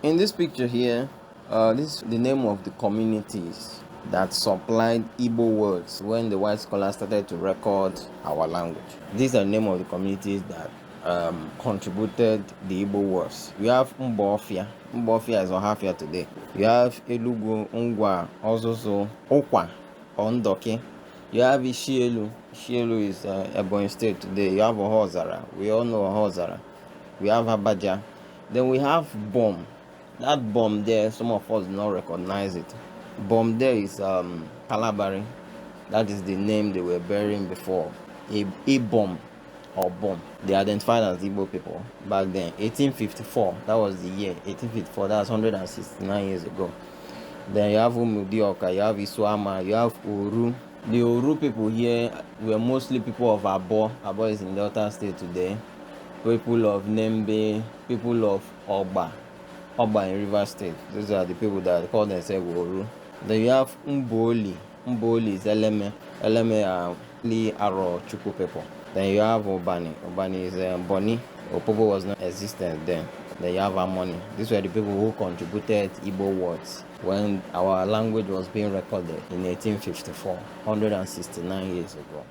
In this picture here, this is the name of the communities that supplied Igbo words when the white scholars started to record our language. These are the name of the communities that contributed the Igbo words. We have Mbofia. Mbofia is Ohafia today. You have Elugu, Ngwa, also Okwa, Ondoke. You have Ishielu. Ishielu is Ebonyi State today. You have Ohozara. We all know Ohozara. We have Abaja. Then we have Bom. That bomb there, some of us do not recognize it. Bomb there is Calabari. That is the name they were burying before. A bomb or bomb. They identified as Igbo people back then. 1854, that was the year. 1854, that's 169 years ago. Then you have Umudioka, you have Isuama, you have Uru. The Uru people here were mostly people of Abo. Abo is in Delta State today. People of Nembe, people of Oba in River State. Those are the people that call themselves Uru. Then you have Mboli. Mboli is Eleme. Eleme are Li Aro Chuku people. Then you have Obani. Obani is Boni. Opobo was not existent then. Then you have Amoni. These were the people who contributed Igbo words when our language was being recorded in 1854, 169 years ago.